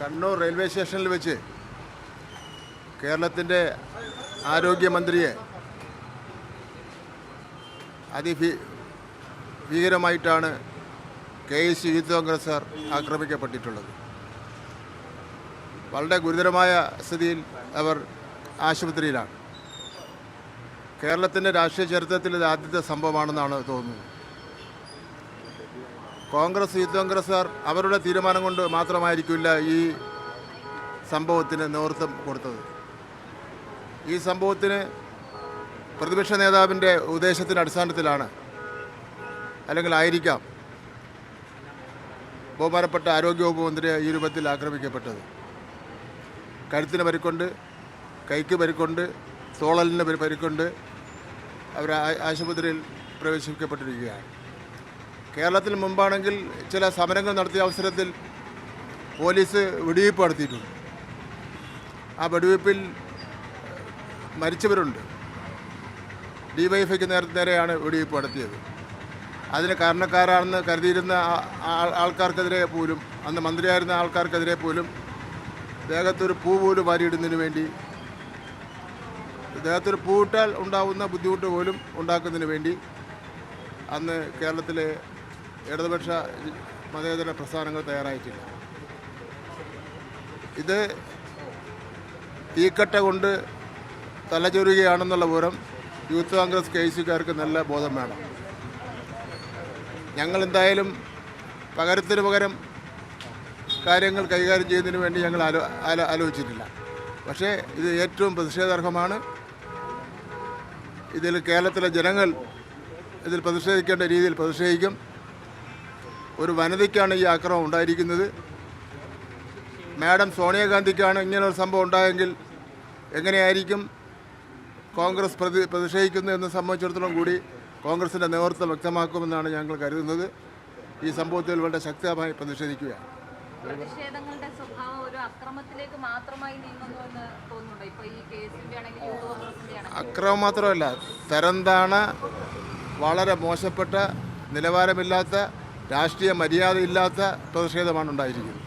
Kannur railway സ്റ്റേഷനിൽ വെച്ച് കേരളത്തിൻ്റെ ആരോഗ്യമന്ത്രിയെ ഭീകരമായിട്ടാണ് KS യൂത്ത് കോൺഗ്രസ്സുകാർ ആക്രമിക്കപ്പെട്ടിട്ടുള്ളത്. വളരെ ഗുരുതരമായ സ്ഥിതിയിൽ അവർ ആശുപത്രിയിലാണ്. കേരളത്തിൻ്റെ രാഷ്ട്രീയ ചരിത്രത്തിൽ ഇത് ആദ്യത്തെ സംഭവമാണെന്നാണ് തോന്നുന്നത്. കോൺഗ്രസ് യൂത്ത് കോൺഗ്രസ്സുകാർ അവരുടെ തീരുമാനം കൊണ്ട് മാത്രമായിരിക്കില്ല ഈ സംഭവത്തിന് നേതൃത്വം കൊടുത്തത്. ഈ സംഭവത്തിന് പ്രതിപക്ഷ നേതാവിൻ്റെ ഉപദേശത്തിൻ്റെ അടിസ്ഥാനത്തിലാണ് അല്ലെങ്കിൽ ആയിരിക്കാം ബഹുമാനപ്പെട്ട ആരോഗ്യവകുപ്പ് മന്ത്രി ഈ രൂപത്തിൽ ആക്രമിക്കപ്പെട്ടത്. കഴുത്തിന് പരിക്കുണ്ട്, കൈക്ക് പരിക്കുണ്ട്, തോളലിന് പരിക്കുണ്ട്. അവർ ആശുപത്രിയിൽ പ്രവേശിപ്പിക്കപ്പെട്ടിരിക്കുകയാണ്. കേരളത്തിൽ മുമ്പാണെങ്കിൽ ചില സമരങ്ങൾ നടത്തിയ അവസരത്തിൽ പോലീസ് വെടിവയ്പ് നടത്തിയിട്ടുണ്ട്. ആ വെടിവയ്പ്പിൽ മരിച്ചവരുണ്ട്. DYFIക്ക് നേരെയാണ് വെടിവയ്പ് നടത്തിയത്. അതിന് കാരണക്കാരാണെന്ന് കരുതിയിരുന്ന ആൾക്കാർക്കെതിരെ പോലും, അന്ന് മന്ത്രിയായിരുന്ന ആൾക്കാർക്കെതിരെ പോലും ദേഹത്തൊരു പൂ പോലും വാരിയിടുന്നതിന് വേണ്ടി, ദേഹത്തൊരു പൂവിട്ടാൽ ഉണ്ടാകുന്ന ബുദ്ധിമുട്ട് പോലും ഉണ്ടാക്കുന്നതിന് വേണ്ടി അന്ന് കേരളത്തിലെ ഇടതുപക്ഷ മതേതര പ്രസ്ഥാനങ്ങൾ തയ്യാറായിട്ടില്ല. ഇത് തീക്കട്ട കൊണ്ട് തലചൊരുകയാണെന്നുള്ള വിവരം യൂത്ത് കോൺഗ്രസ് KSUക്കാർക്ക് നല്ല ബോധം വേണം. ഞങ്ങൾ എന്തായാലും പകരത്തിന് പകരം കാര്യങ്ങൾ കൈകാര്യം ചെയ്യുന്നതിന് വേണ്ടി ഞങ്ങൾ ആലോചിച്ചിട്ടില്ല. പക്ഷേ ഇത് ഏറ്റവും പ്രതിഷേധാർഹമാണ്. ഇതിൽ കേരളത്തിലെ ജനങ്ങൾ ഇതിൽ പ്രതിഷേധിക്കേണ്ട രീതിയിൽ പ്രതിഷേധിക്കും. ഒരു വനിതയ്ക്കാണ് ഈ ആക്രമണം ഉണ്ടായിരിക്കുന്നത്. മാഡം സോണിയാഗാന്ധിക്കാണ് ഇങ്ങനൊരു സംഭവം ഉണ്ടായെങ്കിൽ എങ്ങനെയായിരിക്കും കോൺഗ്രസ് പ്രതിഷേധിക്കുന്നത് സംബന്ധിച്ചിടത്തോളം കൂടി കോൺഗ്രസിൻ്റെ നേതൃത്വം വ്യക്തമാക്കുമെന്നാണ് ഞങ്ങൾ കരുതുന്നത്. ഈ സംഭവത്തിൽ വളരെ ശക്തമായി പ്രതിഷേധിക്കുകയാണ്. പ്രതിഷേധങ്ങളുടെ സ്വഭാവം ഒരു അക്രമത്തിലേക്ക് മാത്രമായി നീങ്ങുന്നുവെന്ന് തോന്നുന്നുണ്ടോ? ഇപ്പോൾ ഈ കേസിന്റെ ആണെങ്കിൽ യൂത്ത് കോൺഗ്രസിന്റെ ആണെങ്കിൽ അക്രമം മാത്രമല്ല, തരംതാണ വളരെ മോശപ്പെട്ട, നിലവാരമില്ലാത്ത, രാഷ്ട്രീയ മര്യാദയില്ലാത്ത പ്രതിഷേധമാണ് ഉണ്ടായിരിക്കുന്നത്.